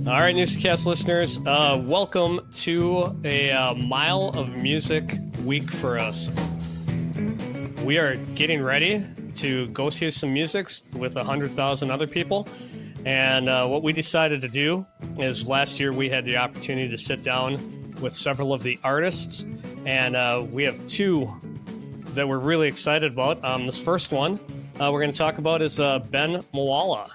All right, Newsa-Cast listeners, welcome to a Mile of Music week for us. We are getting ready to go to some musics with 100,000 other people. And what we decided to do is last year we had the opportunity to sit down with several of the artists. And we have two that we're really excited about. This first one we're going to talk about is Ben Mulwana.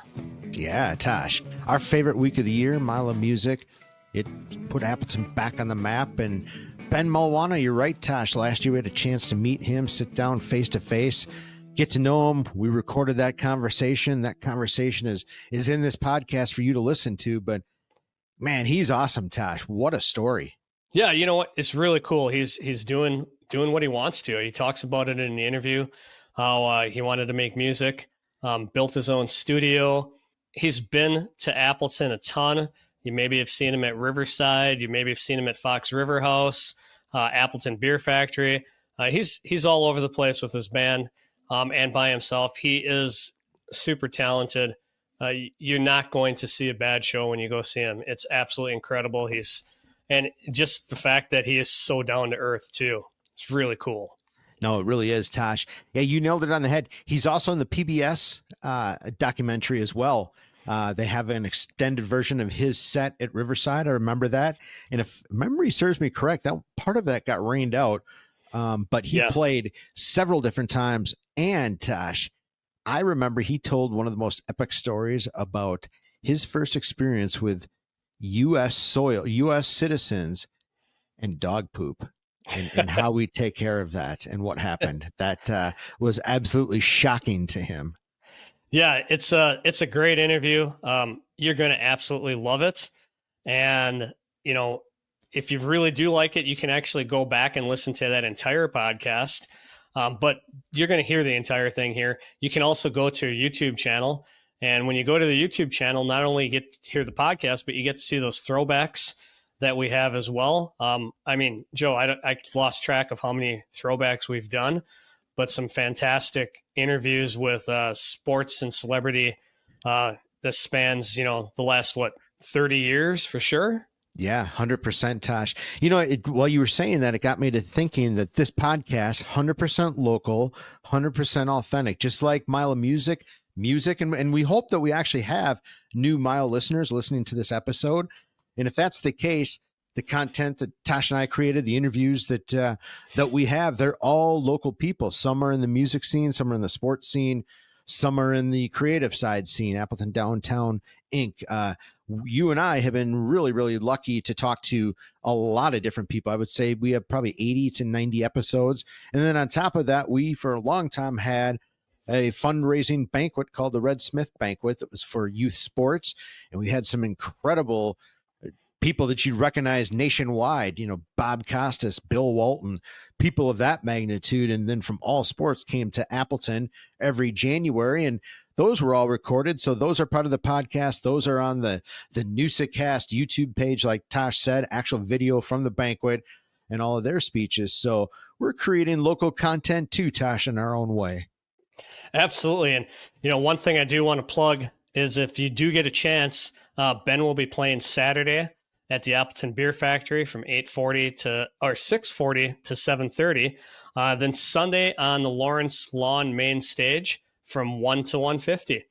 Yeah, Tosh. Our favorite week of the year, Mile of Music. It put Appleton back on the map. And Ben Mulwana, you're right, Tosh. Last year we had a chance to meet him, sit down face to face, get to know him. We recorded that conversation. That conversation is in this podcast for you to listen to. But man, he's awesome, Tosh. What a story. Yeah, you know what? It's really cool. He's doing what he wants to. He talks about it in the interview, how he wanted to make music, built his own studio. He's been to Appleton a ton. You maybe have seen him at Riverside. You maybe have seen him at Fox River House, Appleton Beer Factory. He's all over the place with his band and by himself. He is super talented. You're not going to see a bad show when you go see him. It's absolutely incredible. And just the fact that he is so down to earth too. It's really cool. No, it really is, Tosh. Yeah, you nailed it on the head. He's also in the PBS documentary as well. They have an extended version of his set at Riverside. I remember that. And if memory serves me correct, that part of that got rained out. But he played several different times. And Tosh, I remember he told one of the most epic stories about his first experience with U.S. soil, U.S. citizens, and dog poop. And how we take care of that and what happened. That was absolutely shocking to him. Yeah, it's a great interview. You're going to absolutely love it. And, you know, if you really do like it, you can actually go back and listen to that entire podcast. But you're going to hear the entire thing here. You can also go to a YouTube channel. And when you go to the YouTube channel, not only you get to hear the podcast, but you get to see those throwbacks that we have as well. I mean, Joe, I lost track of how many throwbacks we've done, but some fantastic interviews with sports and celebrity that spans, the last, 30 years for sure? Yeah, 100%, Tosh. While you were saying that, it got me to thinking that this podcast, 100% local, 100% authentic, just like Mile of Music, and we hope that we actually have new Mile listeners listening to this episode. And if that's the case, the content that Tosh and I created, the interviews that we have, they're all local people. Some are in the music scene, some are in the sports scene, some are in the creative side scene, Appleton Downtown Inc. You and I have been really, really lucky to talk to a lot of different people. I would say we have probably 80 to 90 episodes. And then on top of that, we, for a long time, had a fundraising banquet called the Red Smith Banquet that was for youth sports. And we had some incredible people that you'd recognize nationwide, Bob Costas, Bill Walton, people of that magnitude. And then from all sports came to Appleton every January. And those were all recorded. So those are part of the podcast. Those are on the Newsa-Cast YouTube page, like Tosh said, actual video from the banquet and all of their speeches. So we're creating local content too, Tosh, in our own way. Absolutely. And, one thing I do want to plug is if you do get a chance, Ben will be playing Saturday at the Appleton Beer Factory from 6:40 to 7:30. Then Sunday on the Lawrence Lawn main stage from 1 to 1:50.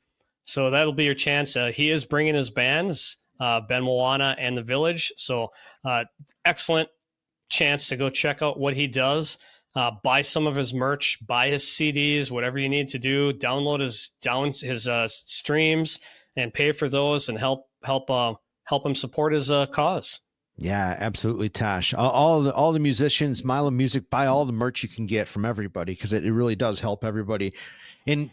So that'll be your chance. He is bringing his bands, Ben Mulwana and The Village. So excellent chance to go check out what he does. Buy some of his merch, buy his CDs, whatever you need to do. Download his streams and pay for those and help him support his cause. Yeah, absolutely, Tosh. All the musicians, Mile of Music, buy all the merch you can get from everybody because it really does help everybody. And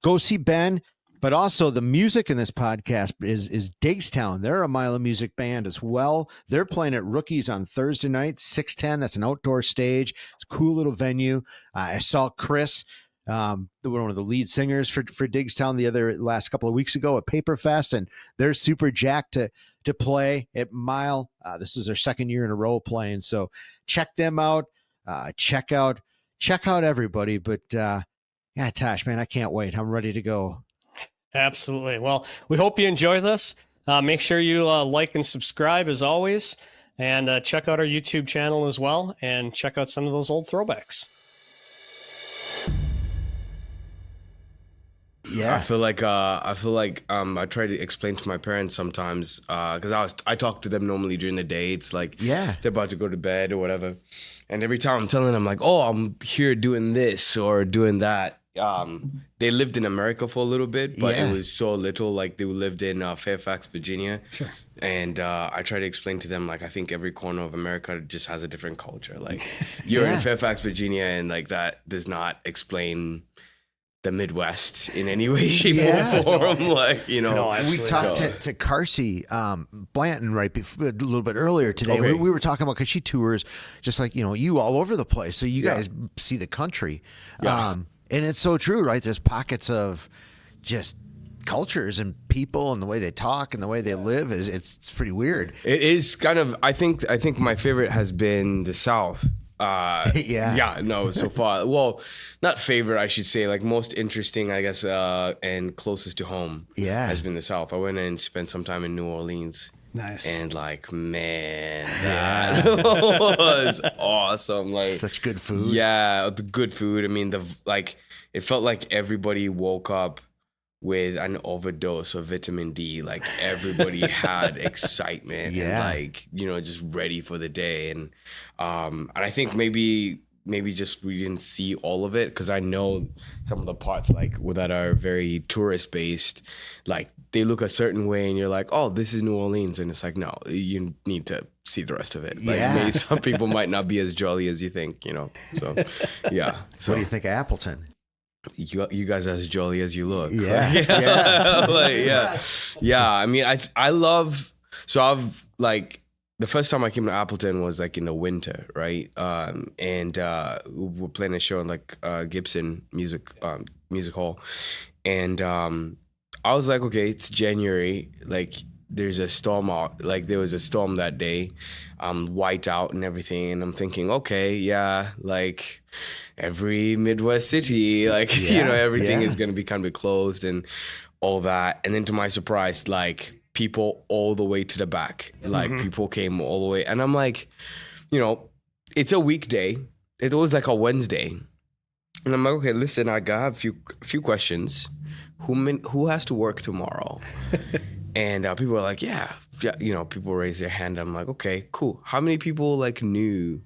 go see Ben, but also the music in this podcast is Diggstown. They're a Mile of Music band as well. They're playing at Rookies on Thursday night, 6:10. That's an outdoor stage. It's a cool little venue. I saw Chris, one of the lead singers for Diggstown last couple of weeks ago at Paperfest, and they're super jacked to play at Mile. This is their second year in a row playing. So check them out. Check out everybody. But yeah, Tosh, man, I can't wait. I'm ready to go. Absolutely. Well, we hope you enjoy this. Make sure you like and subscribe as always, and check out our YouTube channel as well, and check out some of those old throwbacks. Yeah, I feel like I try to explain to my parents sometimes because I talk to them normally during the day. It's like they're about to go to bed or whatever, and every time I'm telling them like, oh, I'm here doing this or doing that. They lived in America for a little bit, but it was so little. Like they lived in Fairfax, Virginia, and I try to explain to them like I think every corner of America just has a different culture. Like you're in Fairfax, Virginia, and like that does not explain the Midwest in any way, shape, or form. Like, you know, we talked to Carsey Blanton a little bit earlier today. Okay. We were talking about, because she tours just like, you all over the place. So you guys see the country. And it's so true, right? There's pockets of just cultures and people and the way they talk and the way they live. It's pretty weird. It is kind of, I think my favorite has been the South. So far, well, not favorite, I should say, like most interesting, I guess, and closest to home has been the South. I went and spent some time in New Orleans. Nice. And like, man, that was awesome. Like such good food. Yeah, the good food. I mean, it felt like everybody woke up with an overdose of vitamin D. Like everybody had excitement and like, just ready for the day. And I think maybe just we didn't see all of it, because I know some of the parts like that are very tourist based, like they look a certain way and you're like, oh, this is New Orleans, and it's like, no, you need to see the rest of it. Like maybe some people might not be as jolly as you think, so yeah. So what do you think of Appleton? You guys are as jolly as you look. Yeah. I mean, I love, so I've like, the first time I came to Appleton was like in the winter, right? And we're playing a show in like Gibson Music Hall, and I was like, okay, it's January, like there's a storm out, like there was a storm that day, white out and everything, and I'm thinking, okay, like every Midwest city, like everything is gonna be kind of closed and all that, and then to my surprise, like people all the way to the back, like people came all the way, and I'm like, it's a weekday, it was like a Wednesday, and I'm like, okay, listen, I got a few questions. Who has to work tomorrow? And people are like, yeah, people raise their hand. I'm like, okay, cool. How many people like knew,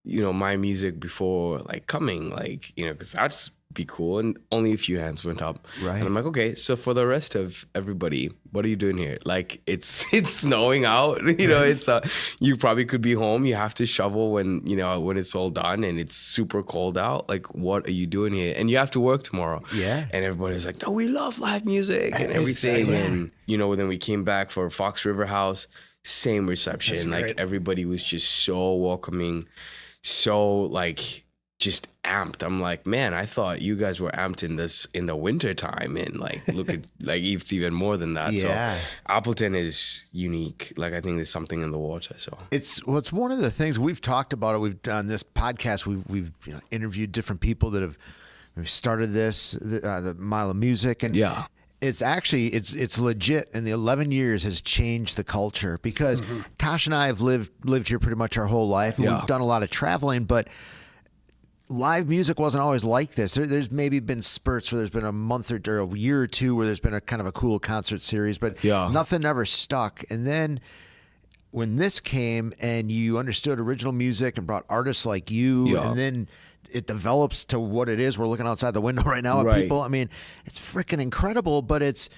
my music before like coming, like, because that'd be cool. And only a few hands went up. Right. And I'm like, okay, so for the rest of everybody, what are you doing here? Like it's snowing out, it's you probably could be home. You have to shovel when it's all done and it's super cold out. Like, what are you doing here? And you have to work tomorrow. Yeah. And everybody's like, no, we love live music and everything. And, then we came back for Fox River House, same reception. Like everybody was just so welcoming, so like just amped. I'm like, man, I thought you guys were amped in the winter time, and like look at like it's even more than that. Yeah. So Appleton is unique. Like I think there's something in the water. So it's one of the things we've talked about it. We've done this podcast. We've interviewed different people that have started this, the Mile of Music, and it's actually it's legit, and the 11 years has changed the culture, because Tosh and I have lived here pretty much our whole life. And we've done a lot of traveling, but live music wasn't always like this. There's maybe been spurts where there's been a month or a year or two where there's been a kind of a cool concert series, but nothing ever stuck. And then when this came and you understood original music and brought artists like you, and then it develops to what it is. We're looking outside the window right now at people. I mean, it's freaking incredible, but it's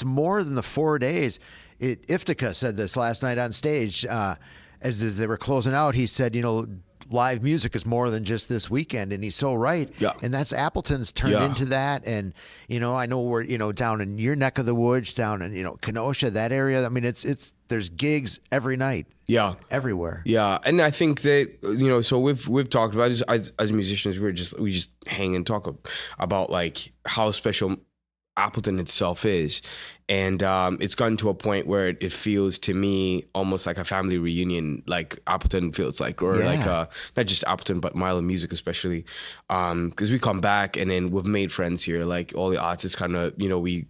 more than the 4 days. Iftica said this last night on stage as they were closing out. He said, live music is more than just this weekend, and he's so right. Yeah. And that's Appleton's turned into that. And I know we're down in your neck of the woods, down in Kenosha, that area. I mean, it's there's gigs every night. Yeah, everywhere. Yeah, and I think that so we've talked about it as musicians. We just hang and talk about like how special Appleton itself is. And it's gotten to a point where it feels to me almost like a family reunion, like Appleton feels like, or like not just Appleton, but Milo Music especially. Because we come back and then we've made friends here. Like all the artists kind of, we,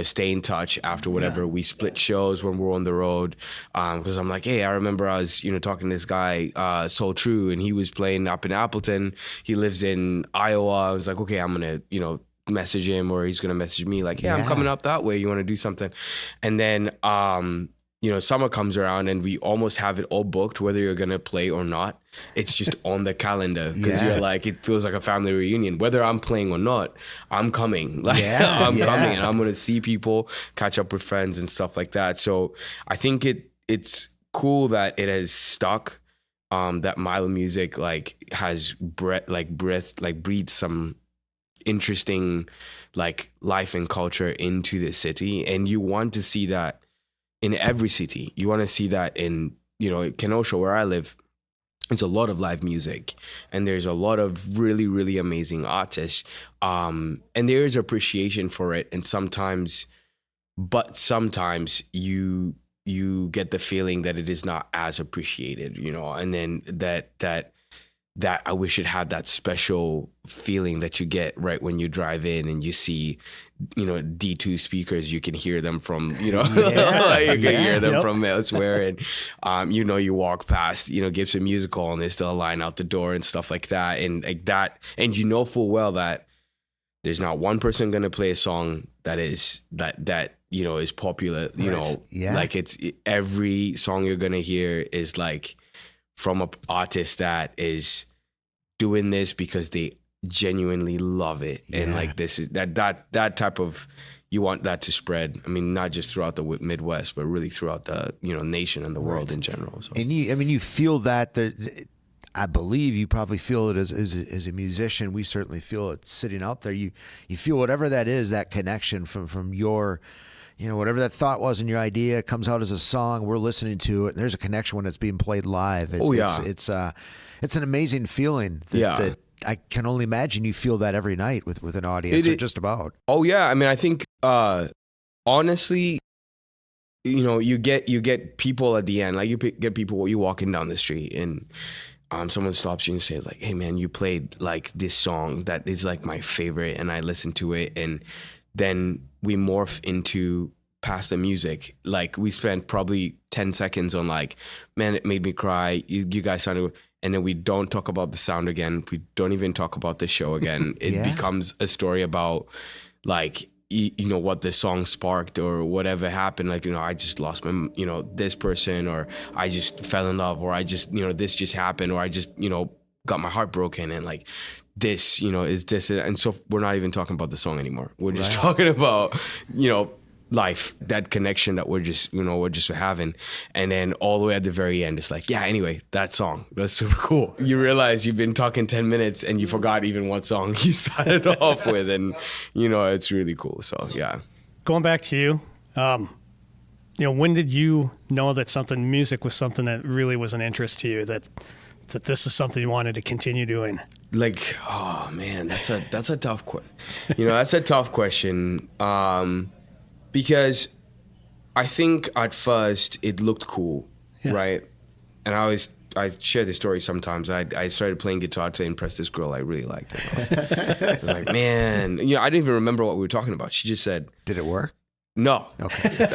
stay in touch after whatever. We split shows when we're on the road. Because I'm like, hey, I remember I was, talking to this guy, Soul True, and he was playing up in Appleton. He lives in Iowa. I was like, okay, I'm going to, message him, or he's gonna message me like, I'm coming up that way, you want to do something? And then summer comes around and we almost have it all booked, whether you're gonna play or not. It's just on the calendar, because you're like, it feels like a family reunion, whether I'm playing or not. I'm coming, like I'm coming, and I'm gonna see people, catch up with friends and stuff like that. So I think it's cool that it has stuck, that Milo Music has breathed some interesting life and culture into the city. And you want to see that in every city. You want to see that in Kenosha, where I live. There's a lot of live music, and there's a lot of really, really amazing artists, and there is appreciation for it. And sometimes you get the feeling that it is not as appreciated, and then that I wish it had that special feeling that you get right when you drive in and you see, D2 speakers. You can hear them from, you can hear them from elsewhere. And, you walk past, Gibson Music Hall, and there's still a line out the door and stuff like that. And like that, and full well that there's not one person going to play a song that is popular, like it's every song you're going to hear is like from an artist that is doing this because they genuinely love it. And like this is that type of, you want that to spread. I mean, not just throughout the Midwest, but really throughout the nation and the world in general. So. And you feel that I believe you probably feel it as a musician. We certainly feel it sitting out there. You feel whatever that is, that connection from your, whatever that thought was in your idea comes out as a song. We're listening to it, and there's a connection when it's being played live. It's an amazing feeling that I can only imagine you feel that every night with an audience, or just about. Oh yeah. I mean, I think, honestly, you get people at the end, like you get people, you walking down the street and, someone stops you and says like, hey man, you played like this song that is like my favorite, and I listened to it. And then we morph into past the music. Like we spent probably 10 seconds on like, man, it made me cry. You guys sounded, and then we don't talk about the sound again. We don't even talk about the show again. It becomes a story about like, what the song sparked or whatever happened. Like, I just lost my, this person, or I just fell in love, or I just, this just happened, or I just, got my heart broken, and like this, is this. And so we're not even talking about the song anymore. We're just talking about, life, that connection that we're just having. And then all the way at the very end, it's like, anyway, that song, that's super cool. You realize you've been talking 10 minutes and you forgot even what song you started off with. And, it's really cool. So, yeah. Going back to you, when did you know that music was something that really was an interest to you, that this is something you wanted to continue doing? Like, oh man, that's a tough question. That's a tough question. Because I think at first it looked cool, right? And I share this story sometimes. I started playing guitar to impress this girl I really liked. I was like, man, I didn't even remember what we were talking about. She just said, "Did it work?" No. Okay.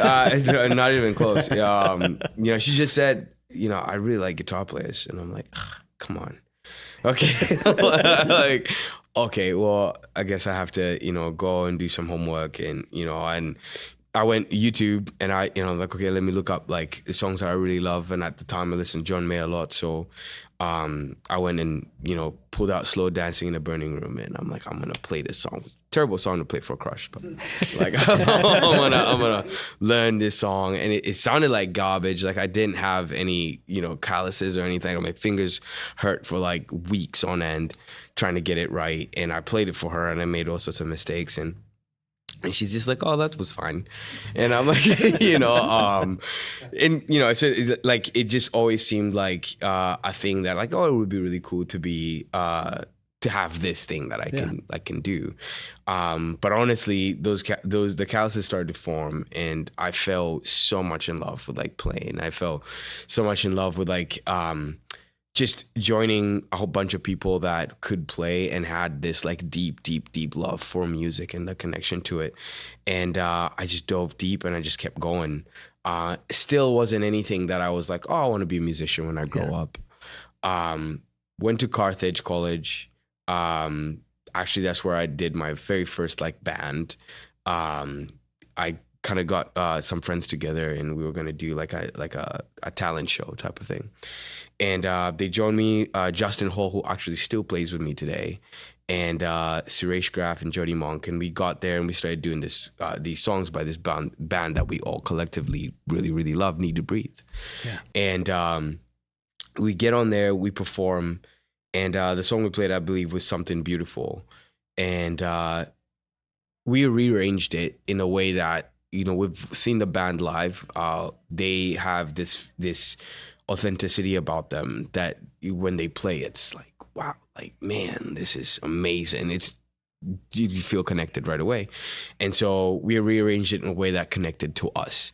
Not even close. She just said, I really like guitar players. And I'm like, come on. Okay. Like, okay, well, I guess I have to, go and do some homework, and, and I went YouTube, and I, like, okay, let me look up like the songs that I really love. And at the time I listened to John Mayer a lot. So, I went and, pulled out Slow Dancing in the Burning Room, and I'm like, I'm going to play this song. Terrible song to play for a crush, but like, I'm gonna learn this song. And it sounded like garbage. Like I didn't have any, calluses or anything. My fingers hurt for like weeks on end trying to get it right. And I played it for her, and I made all sorts of mistakes. And she's just like, oh, that was fine. And I'm like, it's like, it just always seemed like a thing that like, oh, it would be really cool to be, to to have this thing that I can do. But honestly, the calluses started to form, and I fell so much in love with like playing. I fell so much in love with like just joining a whole bunch of people that could play and had this like deep love for music and the connection to it. And I just dove deep and I just kept going. Still wasn't anything that I was like, oh, I want to be a musician when I grow up. Went to Carthage College. Actually, that's where I did my very first like band. I kind of got some friends together and we were going to do like a talent show type of thing. And they joined me, Justin Hall, who actually still plays with me today, and Suresh Graff and Jody Monk. And we got there and we started doing these songs by this band that we all collectively really love, Need to Breathe. Yeah. And we get on there, we perform, and the song we played, I believe, was Something Beautiful. And we rearranged it in a way that, you know, we've seen the band live. They have this authenticity about them that when they play, it's like, wow, like, man, this is amazing. You feel connected right away. And so we rearranged it in a way that connected to us.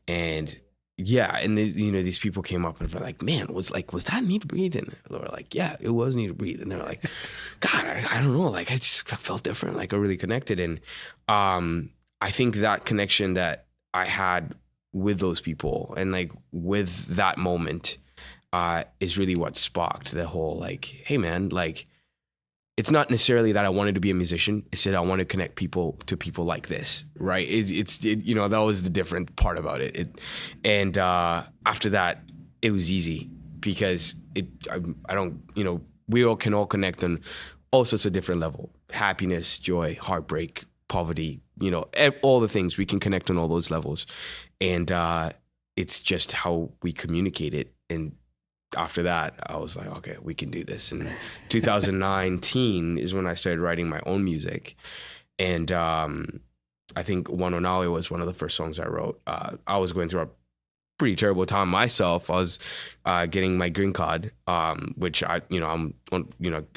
And yeah, and these people came up and were like, man, was that Need to Breathe? And they were like, yeah, it was Need to Breathe. And they were like, God, I don't know, like I just felt different, like I really connected. And I think that connection that I had with those people and like with that moment is really what sparked the whole like, hey man, like it's not necessarily that I wanted to be a musician. It's that I want to connect people to people like this, right? You know, that was the different part about it. And after that, it was easy because I don't, you know, we all can all connect on all sorts of different level, happiness, joy, heartbreak, poverty, you know, all the things we can connect on all those levels. And it's just how we communicate it. And after that, I was like, okay, we can do this. And 2019 is when I started writing my own music. And I think One Onawe was one of the first songs I wrote. I was going through a pretty terrible time myself. I was getting my green card, which I'm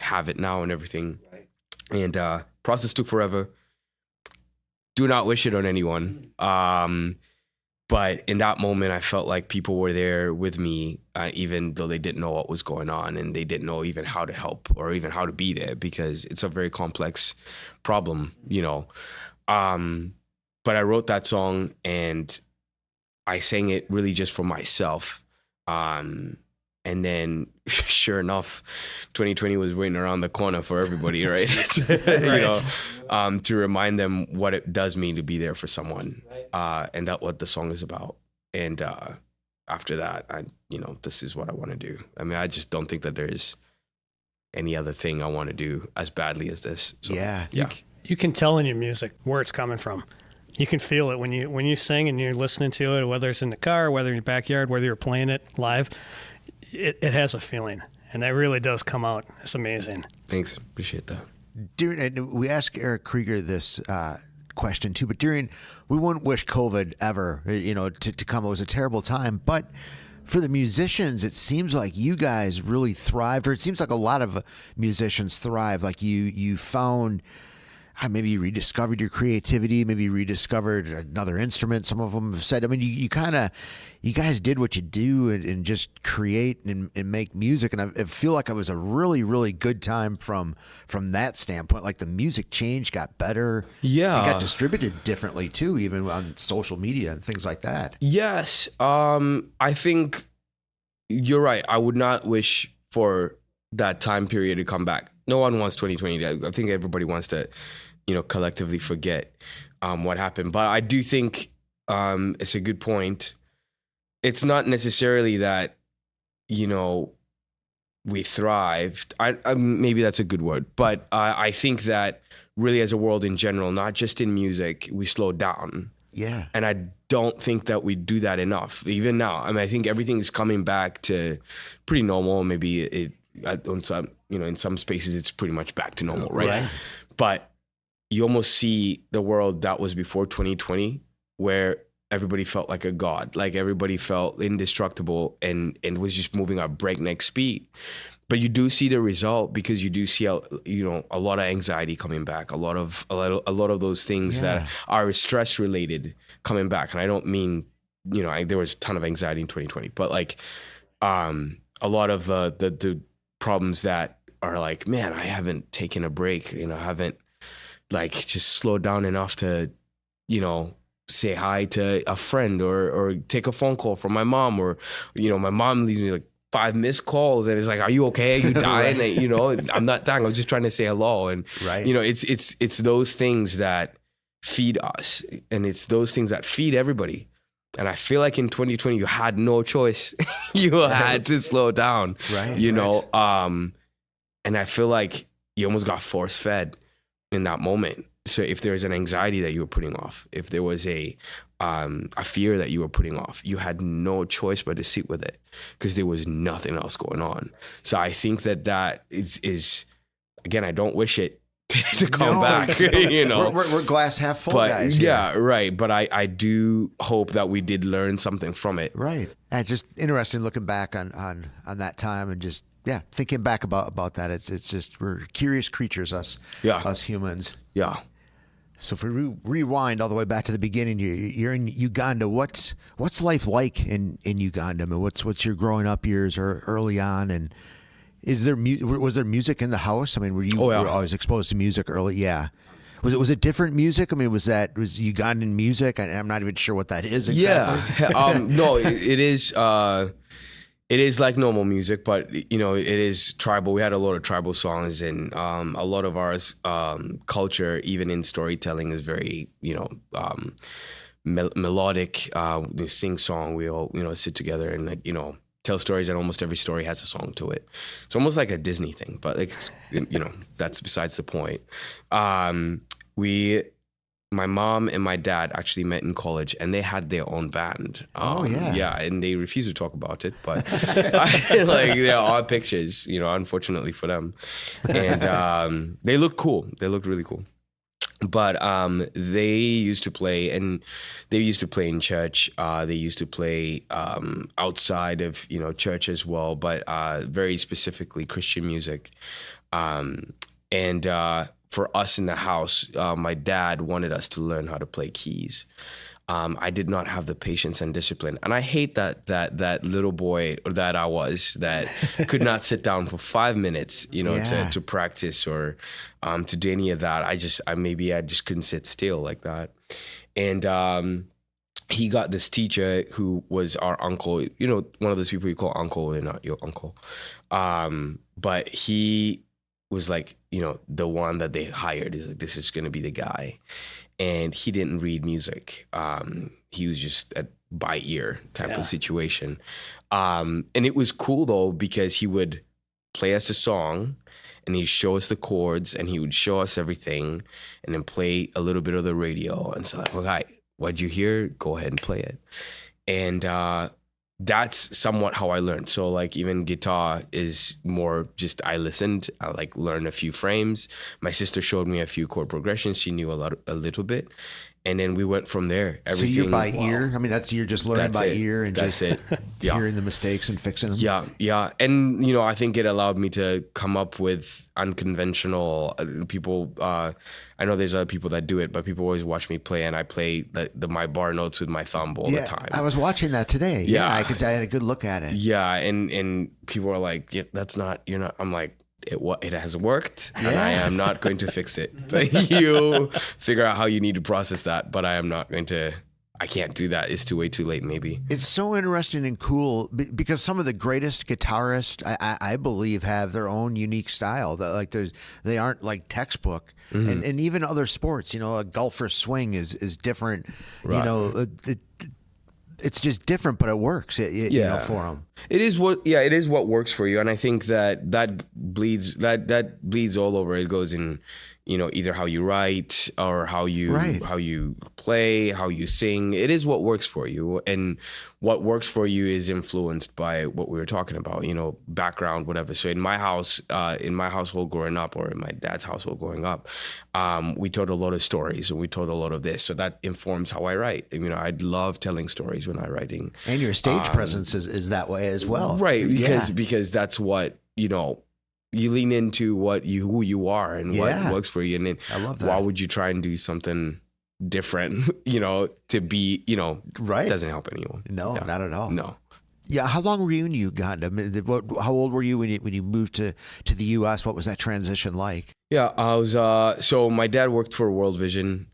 have it now and everything. Right. And process took forever. Do not wish it on anyone. But in that moment, I felt like people were there with me, even though they didn't know what was going on and they didn't know even how to help or even how to be there because it's a very complex problem, you know. But I wrote that song and I sang it really just for myself. And then, sure enough, 2020 was waiting around the corner for everybody, right? You know, to remind them what it does mean to be there for someone, and that's what the song is about. And after that, this is what I want to do. I mean, I just don't think that there's any other thing I want to do as badly as this. So, yeah. You can tell in your music where it's coming from. You can feel it when you sing and you're listening to it, whether it's in the car, whether in your backyard, whether you're playing it live. It has a feeling, and that really does come out. It's amazing. Thanks. Appreciate that. We asked Eric Krieger this question too, but we wouldn't wish COVID ever, to come. It was a terrible time, but for the musicians, it seems like you guys really thrived, or it seems like a lot of musicians thrive. Like you found, maybe you rediscovered your creativity, maybe you rediscovered another instrument. Some of them have said, I mean, you guys did what you do and just create and make music. And I feel like it was a really, really good time from that standpoint. Like the music changed, got better. Yeah. It got distributed differently too, even on social media and things like that. Yes. I think you're right. I would not wish for that time period to come back. No one wants 2020. I think everybody wants to, collectively forget what happened. But I do think it's a good point. It's not necessarily that, we thrived. Maybe that's a good word. But I think that really as a world in general, not just in music, we slowed down. Yeah. And I don't think that we do that enough. Even now, I mean, I think everything's coming back to pretty normal. Maybe in some spaces, it's pretty much back to normal, right? But you almost see the world that was before 2020, where everybody felt like a god, like everybody felt indestructible and was just moving at breakneck speed. but you do see the result, because you do see a lot of anxiety coming back, a lot of those things that are stress related coming back. And I don't mean, there was a ton of anxiety in 2020, but like a lot of the problems that are like, man, I haven't taken a break, I haven't like just slowed down enough to, say hi to a friend or take a phone call from my mom, or, my mom leaves me like 5 missed calls and it's like, are you okay? Are you dying? Right. I'm not dying. I'm just trying to say hello. And, right. It's those things that feed us, and it's those things that feed everybody. And I feel like in 2020, you had no choice. You had to slow down, right? And I feel like you almost got force fed in that moment. So if there was an anxiety that you were putting off, if there was a fear that you were putting off, you had no choice but to sit with it, because there was nothing else going on. So I think that is again, I don't wish it to come back. We're glass half full guys. Yeah, right. But I do hope that we did learn something from it. Right. And it's just interesting looking back on that time and just thinking back about that. It's just, we're curious creatures, us humans. Yeah. So if we rewind all the way back to the beginning, you're in Uganda. What's life like in Uganda? I mean, what's your growing up years or early on? And was there music in the house? I mean, were you were always exposed to music early? Yeah. Was it different music? I mean, was Ugandan music? I'm not even sure what that is exactly. Yeah. No, it is. It is like normal music, but it is tribal. We had a lot of tribal songs, and a lot of our culture, even in storytelling, is very melodic. We sing song. We all sit together and tell stories, and almost every story has a song to it. It's almost like a Disney thing, but that's besides the point. My mom and my dad actually met in college, and they had their own band. Yeah, and they refused to talk about it, but there are pictures, unfortunately for them. And they look cool. They looked really cool. But they used to play, and they used to play in church. They used to play outside of church as well, but very specifically Christian music. For us in the house, my dad wanted us to learn how to play keys. I did not have the patience and discipline, and I hate that little boy that I was that could not sit down for 5 minutes, to practice or to do any of that. I just couldn't sit still like that. And he got this teacher who was our uncle, one of those people you call uncle and not your uncle. But he was like, the one that they hired is like, this is going to be the guy. And he didn't read music. He was just a by ear type of situation. And it was cool though, because he would play us a song and he'd show us the chords and he would show us everything and then play a little bit of the radio. And so like, okay, what'd you hear? Go ahead and play it. And that's somewhat how I learned. So like even guitar is more just I listened, I like learned a few frames. My sister showed me a few chord progressions. She knew a little bit. And then we went from there. Everything, so you're by ear? I mean, you're just learning by ear and that's just hearing the mistakes and fixing them? Yeah. And, I think it allowed me to come up with unconventional people. I know there's other people that do it, but people always watch me play, and I play my bar notes with my thumb all the time. I was watching that today. Yeah, I had a good look at it. Yeah, and people are like, you're not. I'm like, it has worked, and I am not going to fix it. You figure out how you need to process that, but I can't do that. It's way too late, maybe. It's so interesting and cool because some of the greatest guitarists, I believe, have their own unique style. That they aren't like textbook, and even other sports. A golfer's swing is different. Right. It's just different, but it works. For them. It is what works for you, and I think that bleeds all over. It goes in, either how you write or how you play, how you sing. It is what works for you, and what works for you is influenced by what we were talking about. Background, whatever. So in my household growing up, or in my dad's household growing up, we told a lot of stories, and we told a lot of this. So that informs how I write. I love telling stories when I'm writing. And your stage presence is that way as well, right? Because that's what you know, you lean into who you are and what works for you. And then I love that. why would you try and do something different, you know, to be, you know, right? Doesn't help anyone. No, not at all. No. Yeah. How long were you in Uganda? I mean, how old were you when you moved to the U.S.? What was that transition like? Yeah, I was. So my dad worked for World Vision.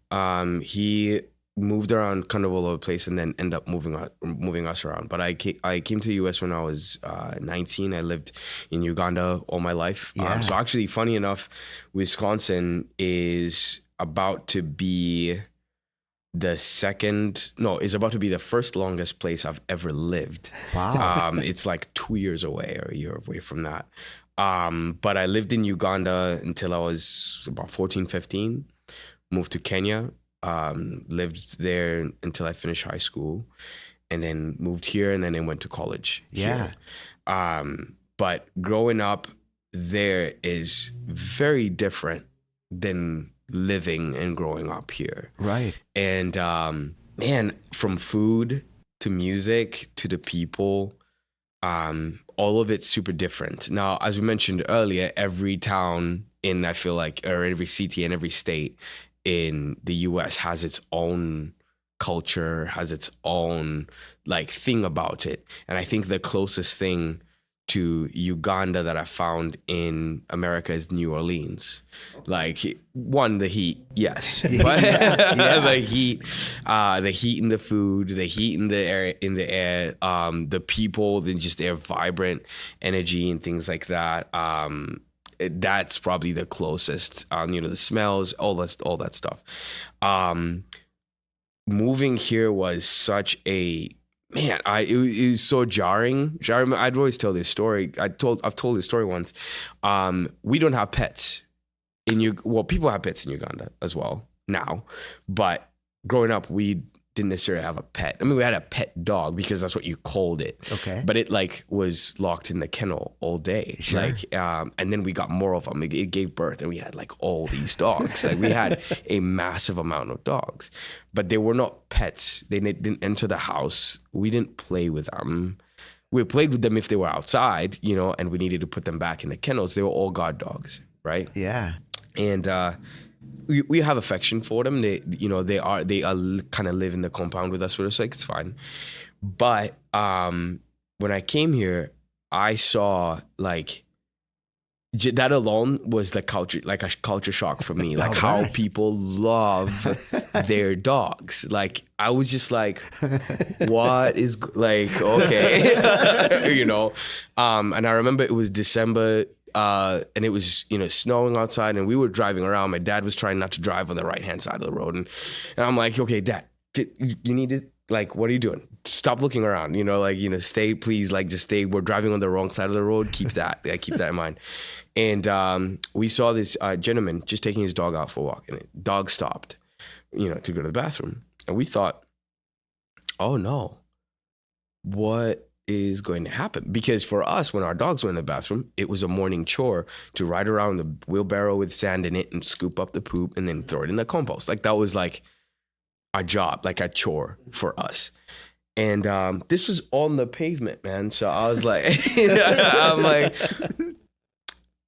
He moved around kind of all over the place, and then ended up moving us around. But I came to the U.S. when I was 19. I lived in Uganda all my life. Yeah. So actually, funny enough, Wisconsin is about to be is about to be the first longest place I've ever lived. Wow. It's like 2 years away or a year away from that. But I lived in Uganda until I was about 14, 15, moved to Kenya, lived there until I finished high school, and then moved here, and then I went to college. Yeah. Here. But growing up there is very different than living and growing up here. Right. And man, from food to music to the people, all of it's super different. Now, as we mentioned earlier, every town I feel like, or every city and every state in the US has its own culture, has its own like thing about it. And I think the closest thing to Uganda that I found in America is New Orleans. Like, one, the heat, yes, but the heat in the food, the heat in the air, the people, then just their vibrant energy and things like that. That's probably the closest. You know, the smells, all that stuff. Moving here was such a man, it was so jarring. I'd always tell this story. I've told this story once. We don't have pets people have pets in Uganda as well now, but growing up, we didn't necessarily have a pet. I mean, we had a pet dog because that's what you called it. Okay. But it like was locked in the kennel all day. Sure. Like, and then we got more of them. It gave birth, and we had like all these dogs. Like, we had a massive amount of dogs, but they were not pets. They didn't enter the house. We didn't play with them. We played with them if they were outside, you know, and we needed to put them back in the kennels. They were all guard dogs, right? Yeah. And we have affection for them. They are kind of live in the compound with us, so it's like, it's fine. But when I came here, I saw like that alone was like a culture shock for me. Like, how people love their dogs. Like, I was just like, what is like, okay, you know. And I remember it was December. And it was, you know, snowing outside, and we were driving around. My dad was trying not to drive on the right-hand side of the road. And I'm like, okay, Dad, you need to, like, what are you doing? Stop looking around, you know, like, you know, stay, please, like, just stay. We're driving on the wrong side of the road. Keep that in mind. And we saw this gentleman just taking his dog out for a walk, and the dog stopped, you know, to go to the bathroom. And we thought, oh no, what is going to happen? Because for us, when our dogs went in the bathroom, it was a morning chore to ride around the wheelbarrow with sand in it and scoop up the poop and then throw it in the compost. Like, that was like a job, like a chore for us. And this was on the pavement, man. So I was like, I'm like,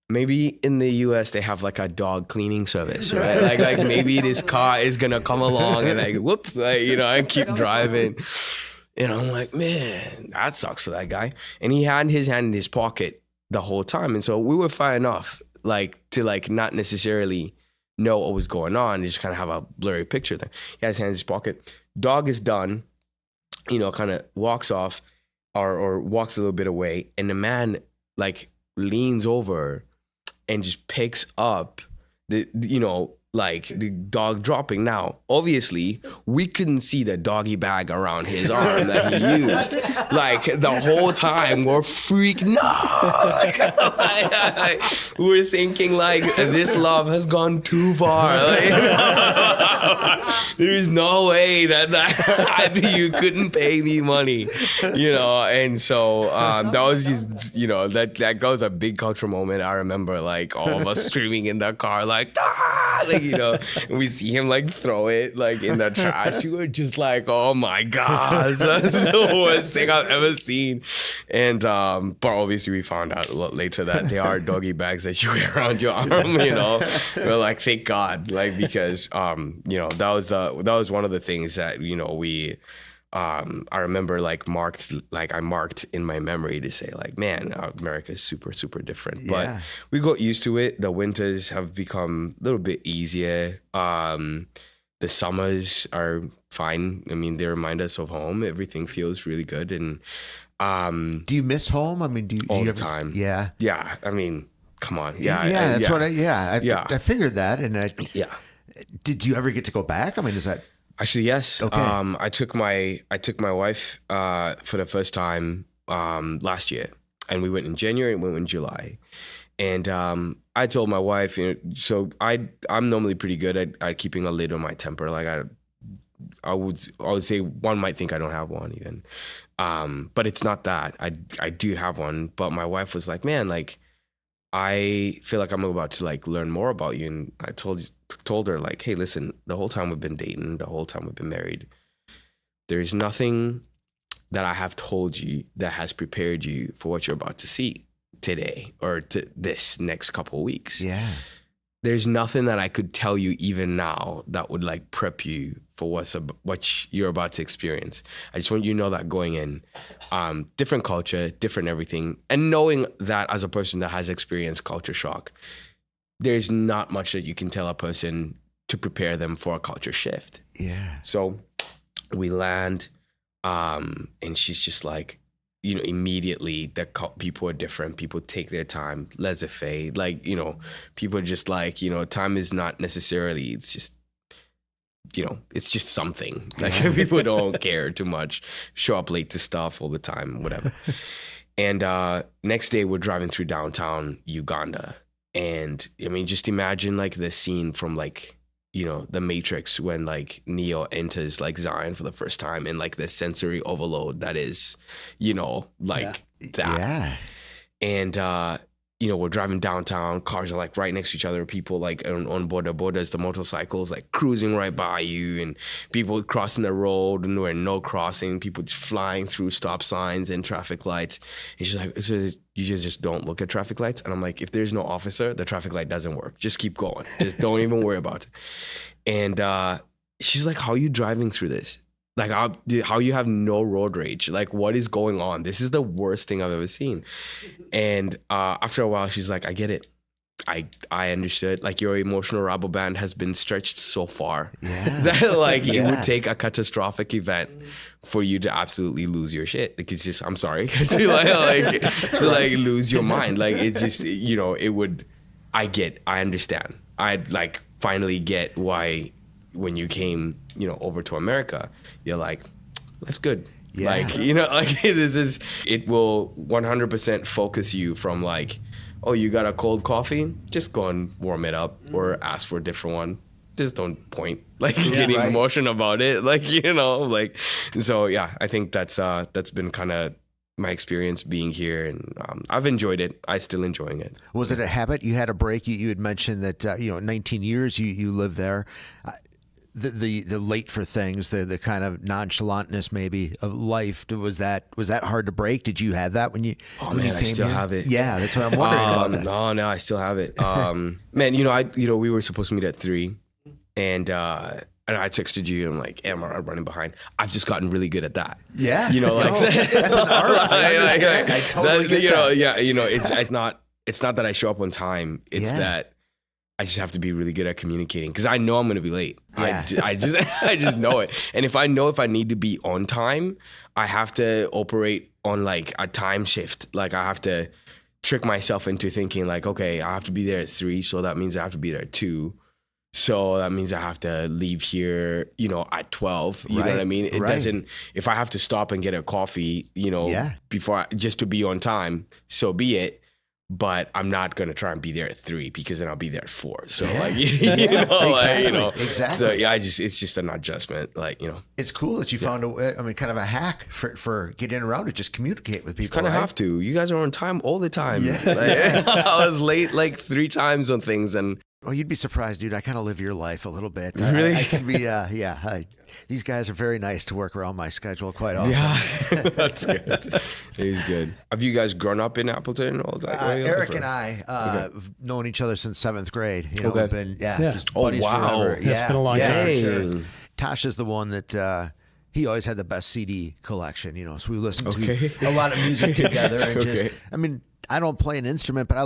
maybe in the US they have like a dog cleaning service, right? Like maybe this car is gonna come along and like, whoop, like, you know, I keep driving. And I'm like, man, that sucks for that guy. And he had his hand in his pocket the whole time. And so we were far enough, like, to like not necessarily know what was going on, just kind of have a blurry picture thing. He has his hand in his pocket. Dog is done, you know, kind of walks off or walks a little bit away. And the man like leans over and just picks up the, you know, like the dog dropping. Now, obviously, we couldn't see the doggy bag around his arm that he used. Like, the whole time, we're freaking out. Like, we're thinking, like, this love has gone too far. Like, There is no way that you couldn't pay me money, and so that was just, that was a big cultural moment. I remember like all of us screaming in the car like, and we see him like throw it like in the trash. You were just like, oh my gosh, that's the worst thing I've ever seen. And but obviously we found out a lot later that they are doggy bags that you wear around your arm. We're like, thank God, like, because that was one of the things that we I remember I marked in my memory to say like, man, America is super, super different. But we got used to it. The winters have become a little bit easier. The summers are fine. I mean, they remind us of home. Everything feels really good. And do you miss home? I mean, do you the time? Yeah. Yeah. I mean, come on. That's what I figured that. And did you ever get to go back? I mean, is that actually, yes. Okay. I took my wife for the first time last year, and we went in January and we went in July. And I told my wife, so I'm normally pretty good at keeping a lid on my temper. Like I would say one might think I don't have one even, but it's not that. I do have one. But my wife was like, man, like, I feel like I'm about to like learn more about you. And I told her like, hey, listen, the whole time we've been dating, the whole time we've been married, there's nothing that I have told you that has prepared you for what you're about to see today or to this next couple of weeks. Yeah. There's nothing that I could tell you even now that would like prep you for what you're about to experience. I just want you to know that going in, different culture, different everything. And knowing that as a person that has experienced culture shock, there's not much that you can tell a person to prepare them for a culture shift. Yeah. So we land, and she's just like, immediately people are different. People take their time, laissez-faire. Like, people are just like, time is not necessarily, it's just, it's just something. Like people don't care too much, show up late to stuff all the time, whatever. And next day we're driving through downtown Uganda. And I mean, just imagine like the scene from like, the Matrix when like Neo enters like Zion for the first time and like the sensory overload that is, that. Yeah. And, we're driving downtown, cars are like right next to each other, people like on borders, the motorcycles like cruising right by you and people crossing the road and we're no crossing, people just flying through stop signs and traffic lights. And she's like, so you just don't look at traffic lights? And I'm like, if there's no officer, the traffic light doesn't work. Just keep going. Just don't even worry about it. And she's like, how are you driving through this? Like how you have no road rage? Like what is going on? This is the worst thing I've ever seen. And after a while, she's like, I get it. I understood. Like your emotional rubber band has been stretched so far that like it would take a catastrophic event for you to absolutely lose your shit. Like it's just, I'm sorry, to lose your mind. Like it's just, it would. I understand. I'd like finally get why when you came, over to America, you're like, that's good. Yeah. Like, it will 100% focus you from like, oh, you got a cold coffee? Just go and warm it up or ask for a different one. Just don't point like getting emotional about it. Like, so yeah, I think that's been kind of my experience being here, and I've enjoyed it. I still enjoying it. Was it a habit? You had a break. You had mentioned that 19 years you lived there. The late for things, the kind of nonchalantness maybe of life. Was that hard to break? Did you have that when you? Oh man, I still have it. Yeah, that's what I'm wondering about. That. No, I still have it. Man, we were supposed to meet at 3, and I texted you and I'm like, am I running behind? I've just gotten really good at that. Yeah. That's an art. I totally get that. Yeah, it's not that I show up on time. It's that I just have to be really good at communicating because I know I'm going to be late. Yeah. I just know it. And if I need to be on time, I have to operate on like a time shift. Like I have to trick myself into thinking like, okay, I have to be there at 3. So that means I have to be there at 2. So that means I have to leave here, at 12. You know what I mean? It doesn't, if I have to stop and get a coffee, before just to be on time, so be it. but I'm not going to try and be there at 3 because then I'll be there at 4. So like, exactly. So yeah, it's just an adjustment. Like, it's cool that you found kind of a hack for getting around to just communicate with people. You kind of have to. You guys are on time all the time. Yeah. Like, I was late like 3 times on things, and well, you'd be surprised, dude. I kind of live your life a little bit. Really? I can be, these guys are very nice to work around my schedule quite often. Yeah, that's good. He's good. Have you guys grown up in Appleton all that? Eric and I have known each other since 7th grade. We've been just buddies forever. It's been a long time. Sure. Tasha's the one that he always had the best CD collection. So we listened to a lot of music together, and I don't play an instrument, but I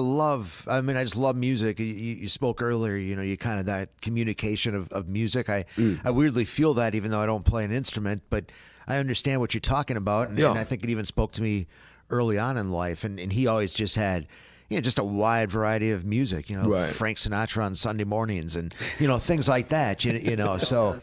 just love music. You spoke earlier, you kind of that communication of music. I weirdly feel that even though I don't play an instrument, but I understand what you're talking about. And I think it even spoke to me early on in life. And he always just had, just a wide variety of music, right. Frank Sinatra on Sunday mornings and, things like that, so...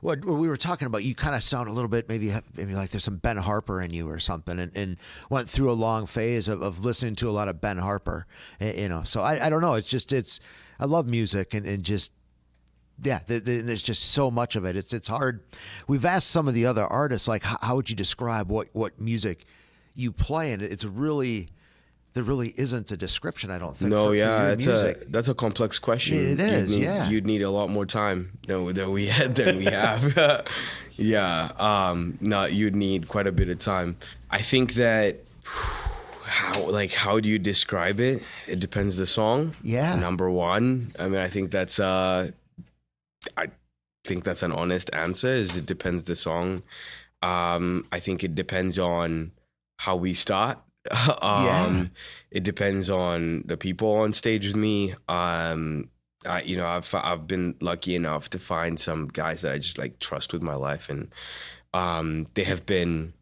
What we were talking about, you kind of sound a little bit maybe like there's some Ben Harper in you or something, and went through a long phase of listening to a lot of Ben Harper, So I don't know. I love music and just there's just so much of it. It's hard. We've asked some of the other artists like how would you describe what music you play, and there really isn't a description, I don't think. No, for your music. That's a complex question. It is, You'd need a lot more time than we have. No, you'd need quite a bit of time. I think that how do you describe it? It depends the song. Yeah. Number one. I think that's an honest answer. Is it depends the song. I think it depends on how we start. It depends on the people on stage with me. I've been lucky enough to find some guys that I just like trust with my life, and they have been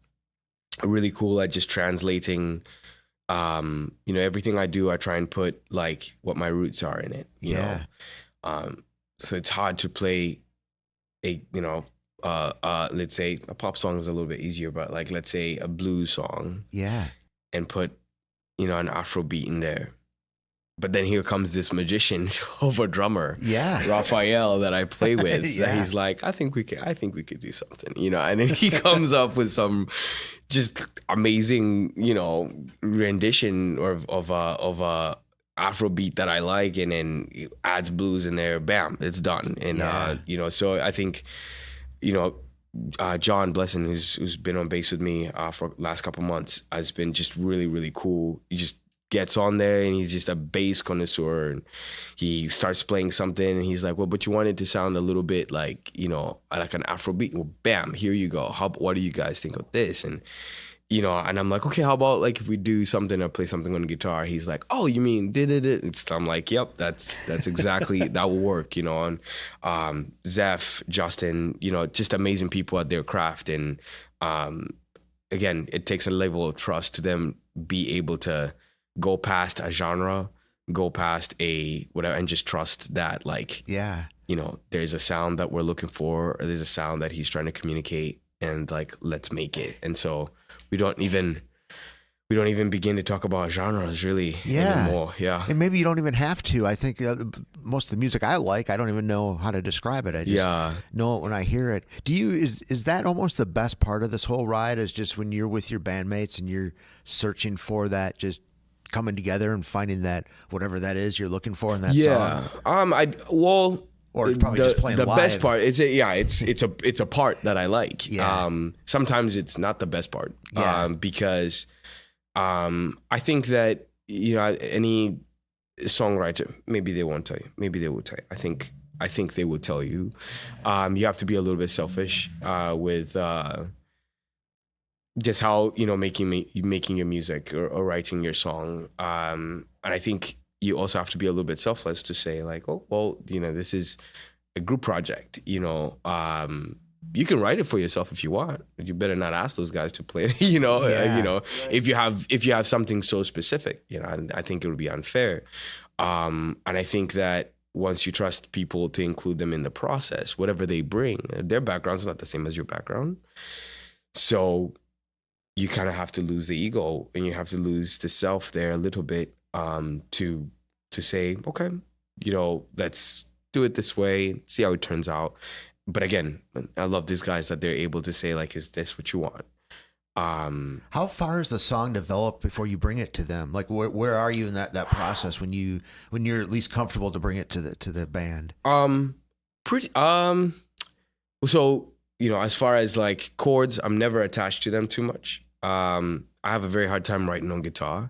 really cool at just translating. Everything I do, I try and put like what my roots are in it. You know? So it's hard to play let's say a pop song is a little bit easier, but like let's say a blues song. Yeah. And put, an Afro beat in there. But then here comes this magician of a drummer, Raphael, that I play with. That he's like, I think we could do something, And then he comes up with some just amazing, rendition of a Afro beat that I like, and then he adds blues in there. Bam, it's done. And so I think, John Blesson, who's been on bass with me for the last couple months, has been just really, really cool. He just gets on there and he's just a bass connoisseur, and he starts playing something and he's like, well, but you want it to sound a little bit like, like an Afro beat. Well, bam, here you go. What do you guys think of this? And and I'm like, okay, how about like if we do something or play something on the guitar? He's like, oh, you mean did? So I'm like, yep, that's exactly that will work, And Zeph, Justin, just amazing people at their craft, and again, it takes a level of trust to them be able to go past a genre, go past a whatever, and just trust that there's a sound that we're looking for, or there's a sound that he's trying to communicate, and like let's make it. And so we don't even begin to talk about genres really anymore. Yeah. And maybe you don't even have to. I think most of the music I like, I don't even know how to describe it. I just know it when I hear it. Is that almost the best part of this whole ride, is just when you're with your bandmates and you're searching for that, just coming together and finding that whatever that is you're looking for in that song? Or it's probably just playing the live. best part. It's a part that I like. Yeah. Sometimes it's not the best part. Yeah. Because I think that any songwriter, maybe they won't tell you, maybe they will tell you. I think they will tell you. You have to be a little bit selfish with just how making your music or writing your song. And I think you also have to be a little bit selfless to say like, oh, well, this is a group project, you can write it for yourself if you want, but you better not ask those guys to play it, if you have something so specific, and I think it would be unfair. And I think that once you trust people to include them in the process, whatever they bring, their background's not the same as your background. So you kind of have to lose the ego and you have to lose the self there a little bit. to say, okay, let's do it this way, see how it turns out. But again, I love these guys that they're able to say, like, is this what you want? How far is the song developed before you bring it to them? Like, where are you in that process when you're at least comfortable to bring it to the band? So, as far as like chords, I'm never attached to them too much. I have a very hard time writing on guitar.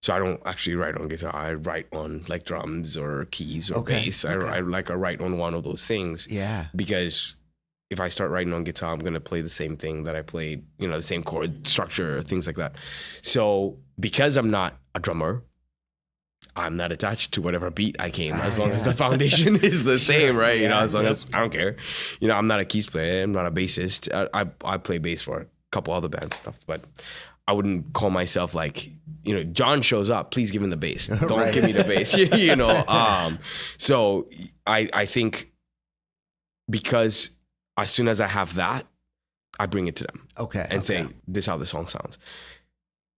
So I don't actually write on guitar. I write on like drums or keys or bass. I write on one of those things. Yeah. Because if I start writing on guitar, I'm going to play the same thing that I played, the same chord structure, things like that. So because I'm not a drummer, I'm not attached to whatever beat I came, as long as the foundation is the same, right? As long as I don't care. I'm not a keys player. I'm not a bassist. I play bass for a couple other bands stuff, but I wouldn't call myself like, John shows up, please give him the bass. Don't give me the bass, So I think because as soon as I have that, I bring it to them. Okay. And say, this is how the song sounds.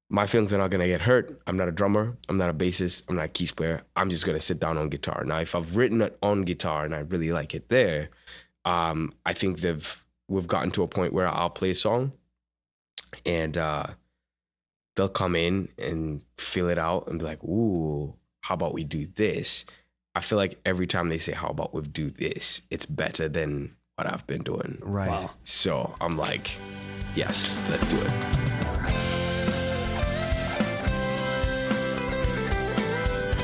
My feelings are not going to get hurt. I'm not a drummer. I'm not a bassist. I'm not a keys player. I'm just going to sit down on guitar. Now, if I've written it on guitar and I really like it there, I think we've gotten to a point where I'll play a song and they'll come in and feel it out and be like, ooh, how about we do this? I feel like every time they say, how about we do this, it's better than what I've been doing. Right. Wow. So I'm like, yes, let's do it.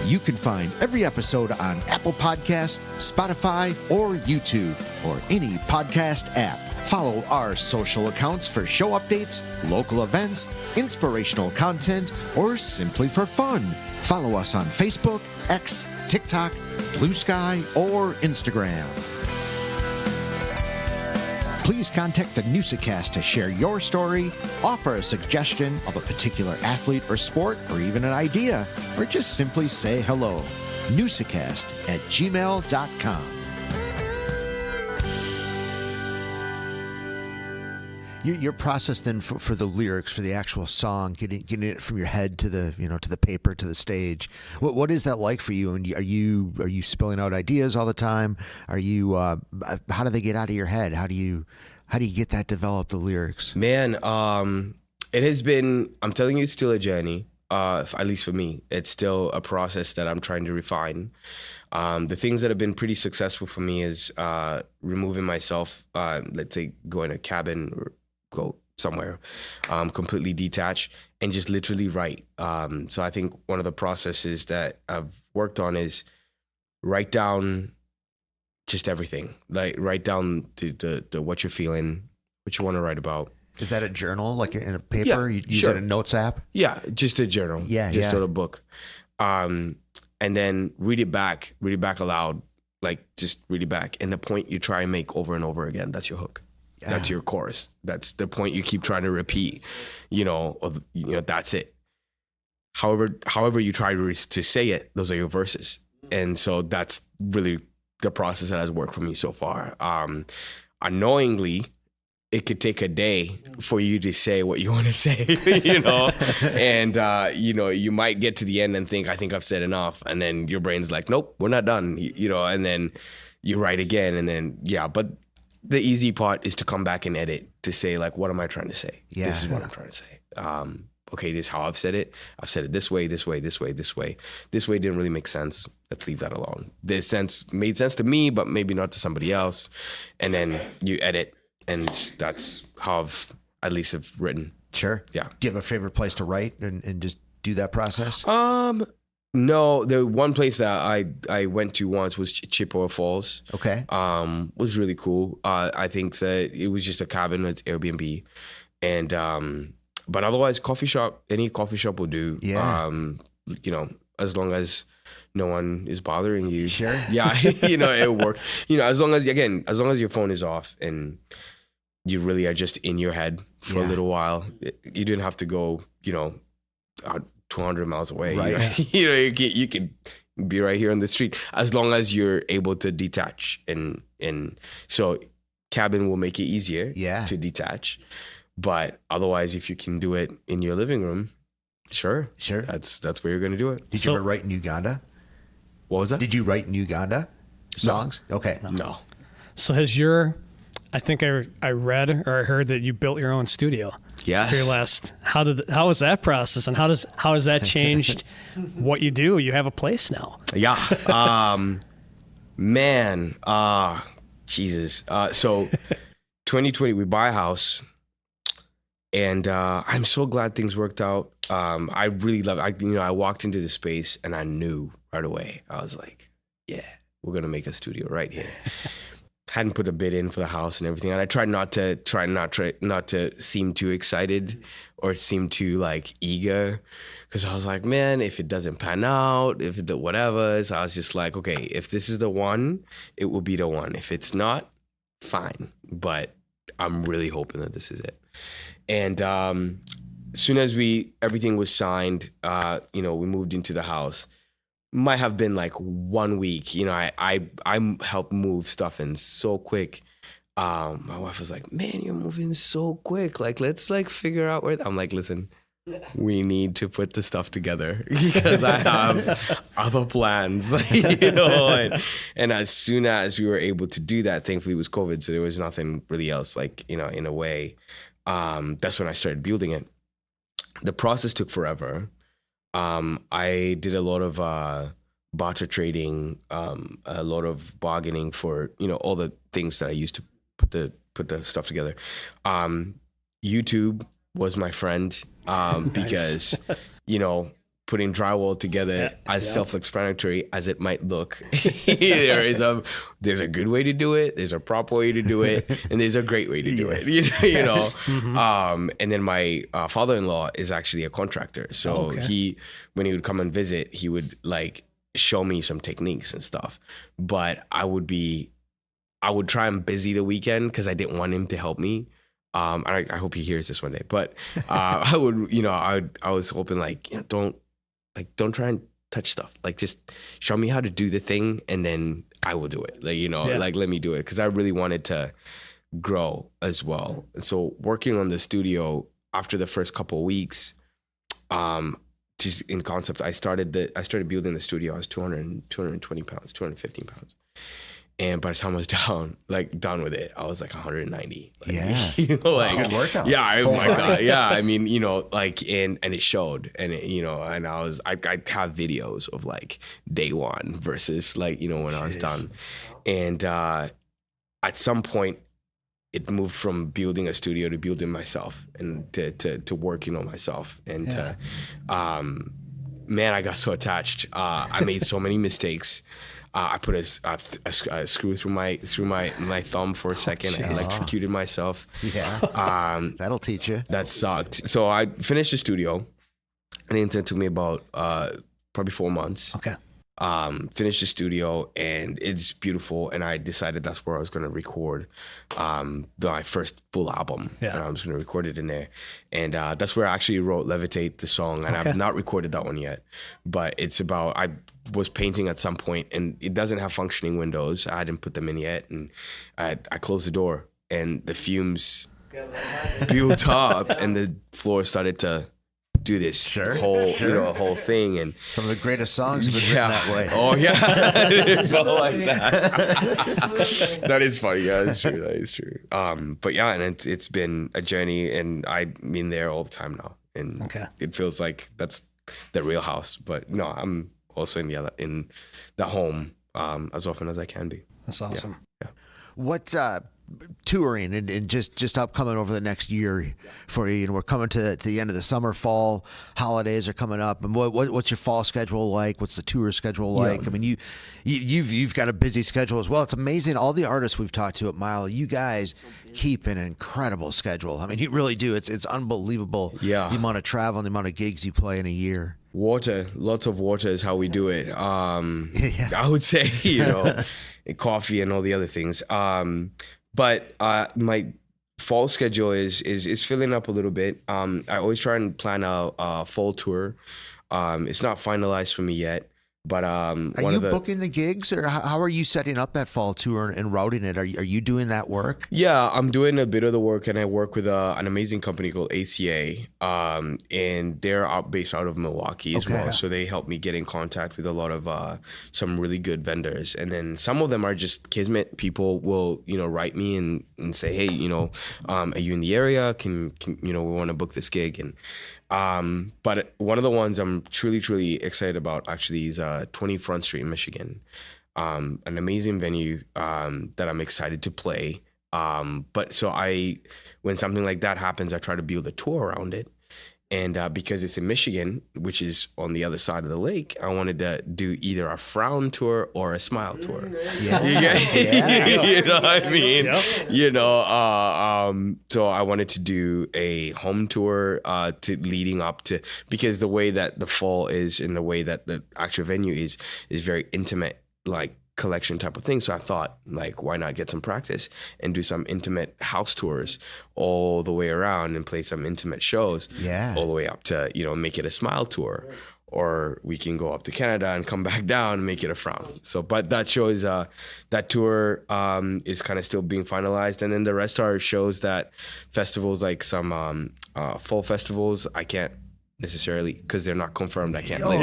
You can find every episode on Apple Podcasts, Spotify, or YouTube, or any podcast app. Follow our social accounts for show updates, local events, inspirational content, or simply for fun. Follow us on Facebook, X, TikTok, Blue Sky, or Instagram. Please contact the Newsa-Cast to share your story, offer a suggestion of a particular athlete or sport, or even an idea, or just simply say hello. Newsa-Cast@gmail.com. Your process then for the lyrics, for the actual song, getting it from your head to the to the paper, to the stage. What is that like for you? And are you spilling out ideas all the time? Are you how do they get out of your head? How do you get that developed, the lyrics? Man, it has been, I'm telling you, it's still a journey. At least for me, it's still a process that I'm trying to refine. The things that have been pretty successful for me is removing myself, let's say go in a cabin or go somewhere, completely detached and just literally write. So I think one of the processes that I've worked on is write down just everything, like write down to what you're feeling, what you want to write about. Is that a journal, like in a paper? Yeah, You use sure. it in a notes app? Yeah, just a journal. Just a book. And then read it back aloud, like just read it back. And the point you try and make over and over again, that's your hook. Yeah. That's your chorus. That's the point you keep trying to repeat, that's it. However you try to say it, those are your verses. And so that's really the process that has worked for me so far. Unknowingly, it could take a day for you to say what you want to say, and, you might get to the end and think, I think I've said enough. And then your brain's like, nope, we're not done, and then you write again. And then, but the easy part is to come back and edit to say, like, what am I trying to say? Yeah. This is what I'm trying to say. Okay, this is how I've said it. I've said it this way, this way, this way, this way. This way didn't really make sense. Let's leave that alone. This made sense to me, but maybe not to somebody else. And then you edit. And that's how I've at least have written. Sure. Yeah. Do you have a favorite place to write and just do that process? No, the one place that I went to once was Chippewa Falls. Okay. Was really cool. I think that it was just a cabin at Airbnb. And but otherwise any coffee shop will do. Yeah. As long as no one is bothering you. Sure. Yeah, it'll work. As long as your phone is off and you really are just in your head for a little while. You didn't have to go, 200 miles away. Right. You can be right here on the street as long as you're able to detach. And so cabin will make it easier to detach. But otherwise, if you can do it in your living room, Sure. That's where you're gonna do it. Did you ever write in Uganda? What was that? Did you write in Uganda songs? No. Okay. No. So I think I read or I heard that you built your own studio. Yes. For your last, how was that process, and how has that changed what you do? You have a place now. Yeah. Man. Jesus. So 2020, we buy a house, and I'm so glad things worked out. I really love it. I walked into the space and I knew right away. I was like, yeah, we're going to make a studio right here. Hadn't put a bid in for the house and everything. And I tried not to seem too excited or seem too like eager, because I was like, man, if it doesn't pan out, if it whatever. So I was just like, okay, if this is the one, it will be the one. If it's not, fine. But I'm really hoping that this is it. And as soon as everything was signed, we moved into the house. Might have been like 1 week. I helped move stuff in so quick. My wife was like, man, you're moving so quick. Like, let's like figure out where. I'm like, listen, we need to put the stuff together because I have other plans, and as soon as we were able to do that, thankfully it was COVID. So there was nothing really else, like, in a way, that's when I started building it. The process took forever. I did a lot of barter trading, a lot of bargaining for all the things that I used to put the stuff together. YouTube was my friend, because putting drywall together, as self-explanatory as it might look, there's a good way to do it, there's a proper way to do it, and there's a great way to do it. Mm-hmm. And then my father-in-law is actually a contractor, so when he would come and visit, he would like show me some techniques and stuff. But I would try and busy the weekend because I didn't want him to help me. I hope he hears this one day. But I was hoping like, don't try and touch stuff. Like, just show me how to do the thing, and then I will do it. Like, let me do it, because I really wanted to grow as well. And so working on the studio after the first couple of weeks, just in concept, I started building the studio. I was 220 pounds, 215 pounds. And by the time I was done with it, I was like 190. Like, it's a good workout. Yeah, oh my God. Yeah. I mean, and it showed, and and I have videos of like day one versus like, when I was done. And at some point it moved from building a studio to building myself, and to working on myself. And man, I got so attached. I made so many mistakes. I put a screw through my thumb for a second. I electrocuted myself. Yeah. That'll teach you. That sucked. So I finished the studio, and it took me about probably 4 months. Okay. Finished the studio, and it's beautiful. And I decided that's where I was going to record my first full album. Yeah. And I was going to record it in there. And that's where I actually wrote Levitate, the song. And I've not recorded that one yet. But it's about, I was painting at some point, and it doesn't have functioning windows. I hadn't put them in yet. And I closed the door, and the fumes built up, and the floor started to do this whole thing. And some of the greatest songs have been written that way. Oh yeah. It felt like that. That is funny. Yeah, that's true. That is true. But yeah, and it's been a journey, and I'm in there all the time now, and it feels like that's the real house. But no, I'm also in the home as often as I can be. That's awesome. Yeah. What touring and just upcoming over the next year for you? We're coming to the end of the summer, fall holidays are coming up, and what's your fall schedule like? What's the tour schedule like? I mean, you've got a busy schedule as well. It's amazing, all the artists we've talked to at Mile, you guys keep an incredible schedule. I mean, you really do. It's unbelievable. The amount of travel and the amount of gigs you play in a year. Lots of water is how we do it. I would say, coffee and all the other things. But my fall schedule is filling up a little bit. I always try and plan a fall tour. It's not finalized for me yet, But Are you booking the gigs, or how are you setting up that fall tour and routing it? Are you doing that work? Yeah, I'm doing a bit of the work, and I work with an amazing company called ACA, and they're based out of Milwaukee as well. So they help me get in contact with a lot of some really good vendors, and then some of them are just kismet. People will write me and say, hey, are you in the area? Can we want to book this gig? And but one of the ones I'm truly excited about actually is 20 Front Street in Michigan. An amazing venue that I'm excited to play. But so when something like that happens, I try to build a tour around it. And because it's in Michigan, which is on the other side of the lake, I wanted to do either a frown tour or a smile tour. Yeah. You know what I mean? Yep. So I wanted to do a home tour leading up to, because the way that the fall is and the way that the actual venue is very intimate, like collection type of thing. So I thought, like, why not get some practice and do some intimate house tours all the way around and play some intimate shows all the way up to, make it a smile tour. Or we can go up to Canada and come back down and make it a frown. So, but that show is, that tour is kind of still being finalized. And then the rest are shows that festivals, like some fall festivals, I can't necessarily, because they're not confirmed. I can't. I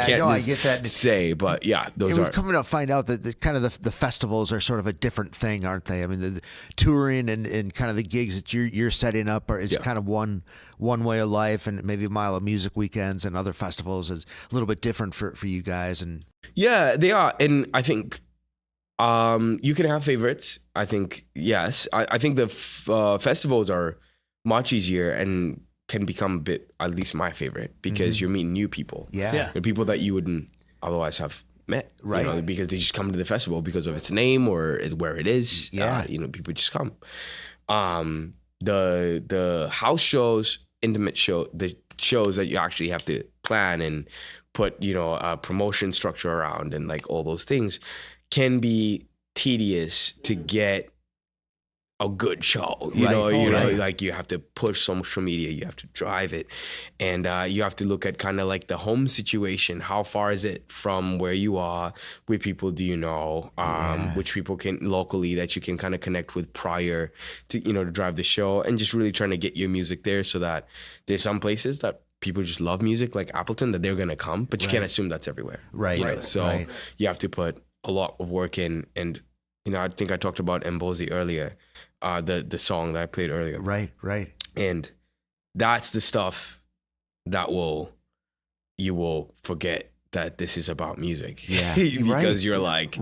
can't. I get that. Say, but yeah, those are. We've come to find out that the festivals are sort of a different thing, aren't they? I mean, the touring and kind of the gigs that you're setting up is kind of one way of life, and maybe Mile of Music weekends and other festivals is a little bit different for you guys. And yeah, they are, and I think. You can have favorites. I think yes. I think the festivals are much easier and can become a bit, at least my favorite, because you're meeting new people. Yeah. The people that you wouldn't otherwise have met. Right. Because they just come to the festival because of its name or where it is. Yeah. People just come. The house shows, intimate show, the shows that you actually have to plan and put, a promotion structure around and like all those things can be tedious to get a good show, like you have to push social media, you have to drive it, and you have to look at kind of like the home situation. How far is it from where you are? Which people do you know? Which people can locally that you can kind of connect with prior to, to drive the show, and just really trying to get your music there so that there's some places that people just love music, like Appleton, that they're going to come, but you can't assume that's everywhere. Right. So you have to put a lot of work in, and, I think I talked about Mbozi earlier. The song that I played earlier. Right. And that's the stuff that you will forget that this is about music. Yeah. Because you're like,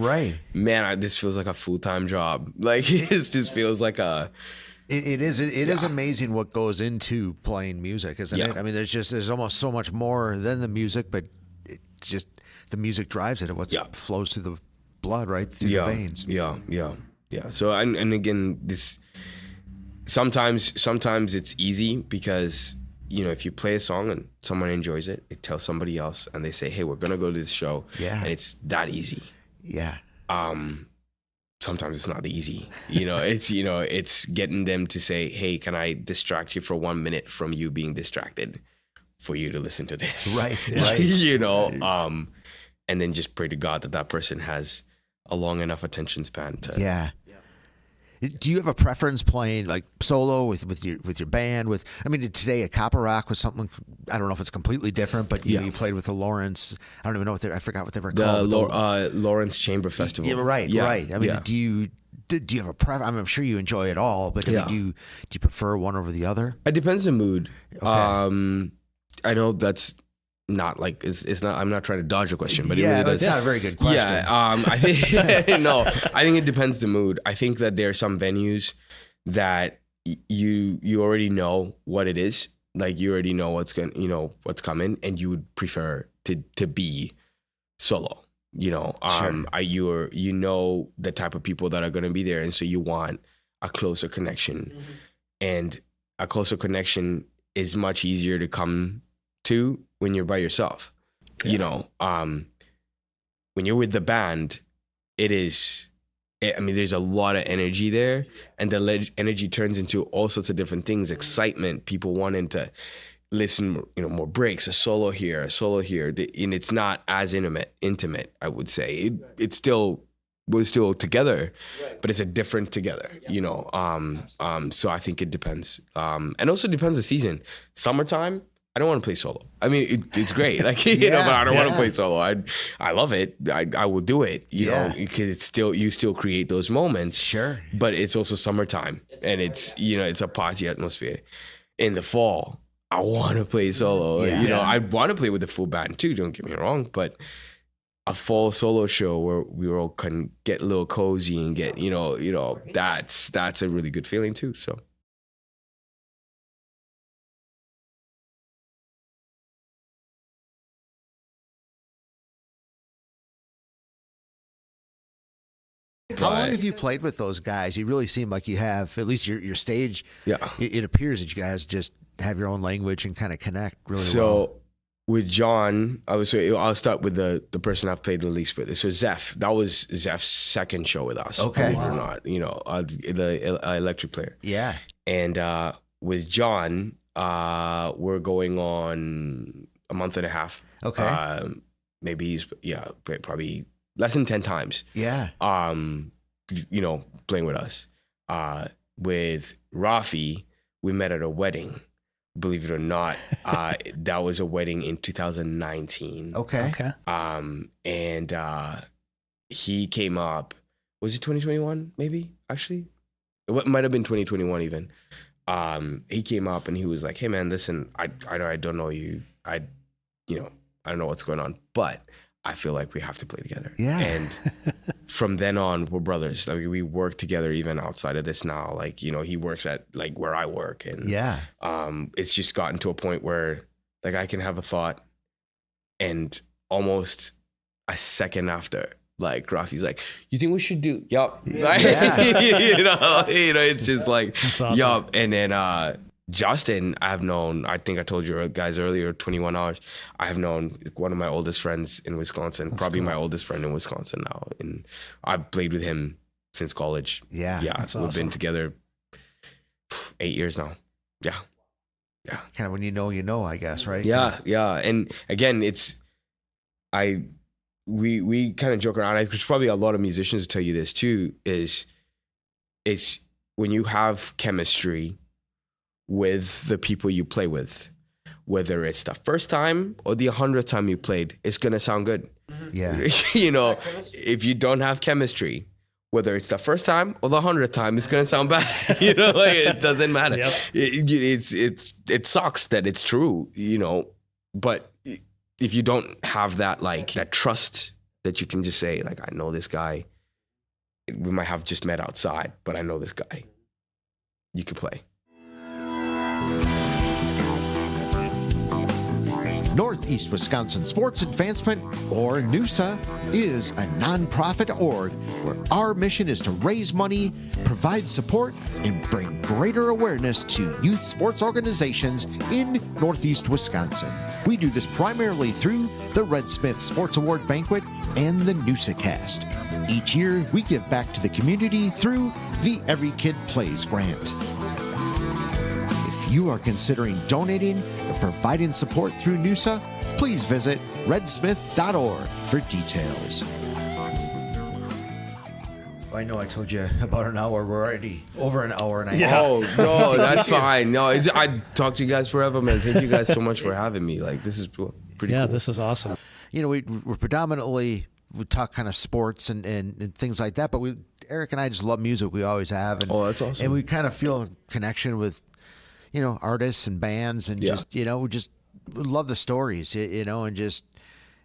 man, this feels like a full-time job. Like, it just feels like it is amazing what goes into playing music, isn't it? I mean, there's almost so much more than the music, but it's just the music drives it. What flows through the blood, right through the veins. Yeah. So and again, this sometimes it's easy because if you play a song and someone enjoys it, it tells somebody else, and they say, "Hey, we're gonna go to this show." And it's that easy. Yeah. Sometimes it's not easy. It's getting them to say, "Hey, can I distract you for 1 minute from you being distracted, for you to listen to this?" Right. And then just pray to God that person has a long enough attention span to. Yeah. Do you have a preference playing like solo with your band? Today a Copper Rock was something, I don't know if it's completely different, but you played with the Lawrence. I don't even know I forgot what they were called. The Lawrence Chamber Festival. Yeah, right. Do you have a preference? I'm sure you enjoy it all, but do you prefer one over the other? It depends on mood. Okay. I know that's not like it's not. I'm not trying to dodge a question, but it's not a very good question. I think no. I think it depends the mood. I think that there are some venues that you already know what it is. Like you already know what's coming, and you would prefer to be solo. Sure. You know the type of people that are going to be there, and so you want a closer connection, and a closer connection is much easier to come to when you're by yourself. When you're with the band, there's a lot of energy there, and the energy turns into all sorts of different things, excitement, people wanting to listen, more breaks, a solo here, and it's not as intimate, I would say. We're still together, but it's a different together, so I think it depends. And also depends the season. Summertime, I don't want to play solo. I mean, it's great, like, but I don't want to play solo. I love it. I will do it, because it's still, you still create those moments. Sure. But it's also summertime, and it's a party atmosphere. In the fall, I want to play solo. I want to play with the full band too, don't get me wrong, but a fall solo show where we all can get a little cozy and get, that's a really good feeling too. So. How long have you played with those guys? You really seem like you have, at least your stage. Yeah. It appears that you guys just have your own language and kind of connect really well. So with John, I'll start with the person I've played the least with. So Zeph, that was Zeph's second show with us. Okay. Believe it or not, the electric player. Yeah. And with John, we're going on a month and a half. Okay. Maybe probably less than 10 times. Yeah. Playing with us. With Rafi, we met at a wedding. Believe it or not, that was a wedding in 2019. Okay. And he came up. Was it 2021? Maybe actually, it might have been 2021 even. He came up and he was like, "Hey man, listen, I don't know you. I don't know what's going on, but I feel like we have to play together." Yeah. And from then on, we're brothers. Like, we work together even outside of this now. Like, he works at like where I work. And it's just gotten to a point where like I can have a thought and almost a second after, like Rafi's like, "You think we should do?" Yup. Yeah. It's just like, That's awesome. yup. And then Justin, I've known, I think I told you guys earlier, 21 hours. I have known one of my oldest friends in Wisconsin, probably my oldest friend in Wisconsin now. And I've played with him since college. Yeah. That's we've awesome. been together 8 years now. Yeah. Kind of when you know, I guess, right? Yeah. And again, we kind of joke around. There's probably a lot of musicians will tell you this too, is it's when you have chemistry with the people you play with, whether it's the first time or the 100th time you played, it's going to sound good. Yeah. If you don't have chemistry, whether it's the first time or the 100th time, it's going to sound bad. It doesn't matter. Yep. It sucks that it's true, but if you don't have that, like that trust that you can just say, like, I know this guy, we might have just met outside, but I know this guy, you can play. Northeast Wisconsin Sports Advancement, or Newsa, is a nonprofit org where our mission is to raise money, provide support, and bring greater awareness to youth sports organizations in Northeast Wisconsin. We do this primarily through the Red Smith Sports Award Banquet and the Newsa-Cast. Each year, we give back to the community through the Every Kid Plays grant. If you are considering donating or providing support through Newsa, please visit redsmith.org for details. I know I told you about an hour. We're already over an hour and a half. Yeah. Oh, no, that's fine. No, I talk to you guys forever, man. Thank you guys so much for having me. Like, this is pretty cool. This is awesome. We're predominantly, we talk kind of sports and things like that, but Eric and I just love music. We always have. And, that's awesome. And we kind of feel a connection with, artists and bands and we just love the stories, and just,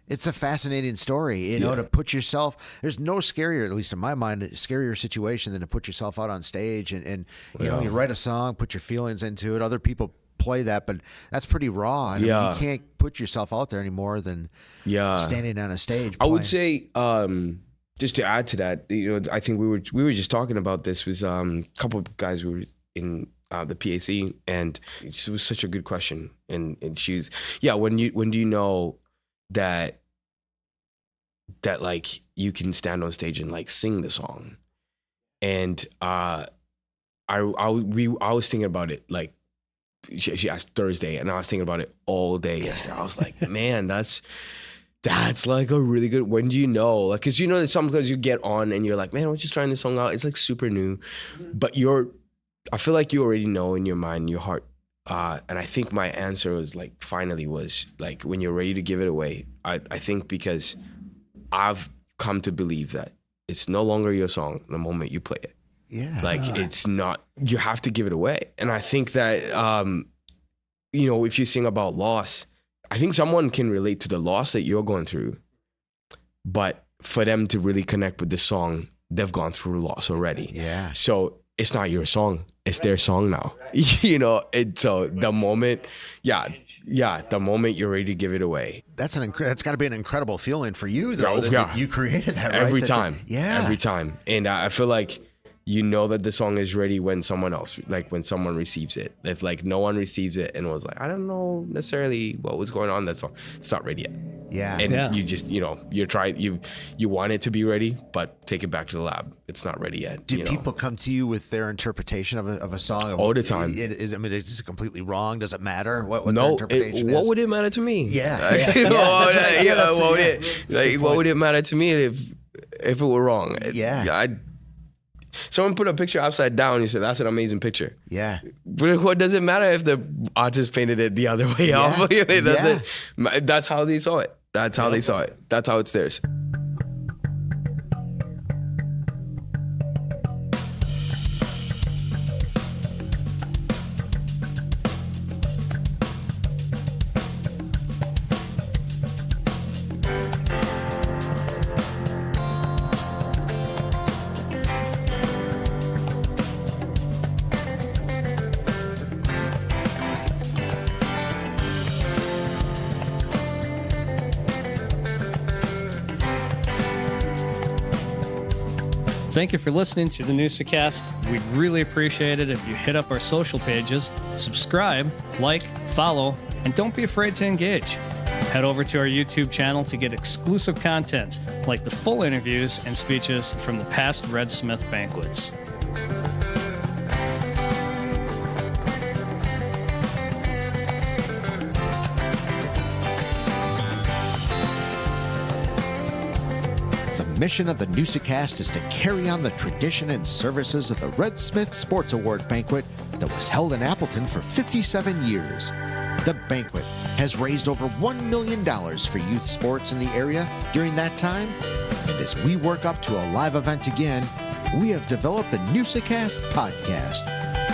it's a fascinating story, to put yourself, there's no scarier, at least in my mind, scarier situation than to put yourself out on stage and you write a song, put your feelings into it. Other people play that, but that's pretty raw. And you can't put yourself out there any more than standing on a stage playing. I would say, just to add to that, I think we were just talking about this with a couple of guys who were in the PAC, and it was such a good question. And she's, when do you know that like you can stand on stage and like sing the song? And I was thinking about it like she asked Thursday, and I was thinking about it all day yesterday. I was like, man, that's like a really good, when do you know? Like, cause you know that sometimes you get on and you're like, man, we're just trying this song out. It's like super new, but I feel like you already know in your mind, your heart. And I think my answer was like, finally was like, when you're ready to give it away. I think because I've come to believe that it's no longer your song the moment you play it. Yeah. Like it's not, you have to give it away. And I think that, you know, if you sing about loss, I think someone can relate to the loss that you're going through, but for them to really connect with the song, they've gone through loss already. Yeah. So it's not your song, it's their song now, you know? And so the moment, the moment you're ready to give it away. That's got to be an incredible feeling for you, though. Yeah. That you created that, right? Every time. Yeah. Every time. And I feel like you know that the song is ready when someone receives it. If like no one receives it and was like, I don't know necessarily what was going on, that song, it's not ready yet. Yeah. And you just, you know, you want it to be ready, but take it back to the lab. It's not ready yet. Do people come to you with their interpretation of a song? All the time. Is it completely wrong? Does it matter what their No, interpretation is? what would it matter to me? What would it matter to me if it were wrong? Someone put a picture upside down. You said, that's an amazing picture. Yeah. But what does it matter if the artist painted it the other way off? It doesn't. That's how they saw it. That's how they saw it. That's how it's theirs. Thank you for listening to the Newsa-Cast. We'd really appreciate it if you hit up our social pages, subscribe, like, follow, and don't be afraid to engage. Head over to our YouTube channel to get exclusive content like the full interviews and speeches from the past Red Smith banquets. The mission of the Newsa-Cast is to carry on the tradition and services of the Red Smith Sports Award banquet that was held in Appleton for 57 years. The banquet has raised over $1 million for youth sports in the area during that time, and as we work up to a live event again, we have developed the Newsa-Cast podcast.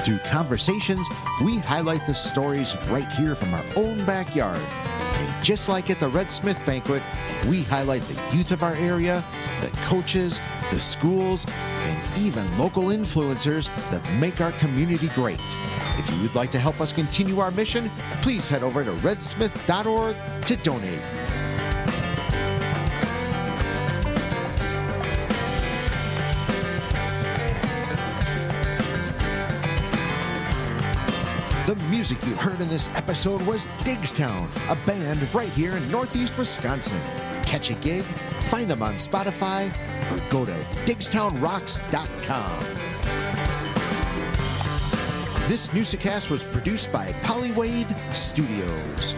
Through conversations, we highlight the stories right here from our own backyard. And just like at the Red Smith banquet, we highlight the youth of our area, the coaches, the schools, and even local influencers that make our community great. If you would like to help us continue our mission, please head over to redsmith.org to donate. The music you heard in this episode was Diggstown, a band right here in Northeast Wisconsin. Catch a gig, find them on Spotify, or go to diggstownrocks.com. This Newsa-Cast was produced by Polywave Studios.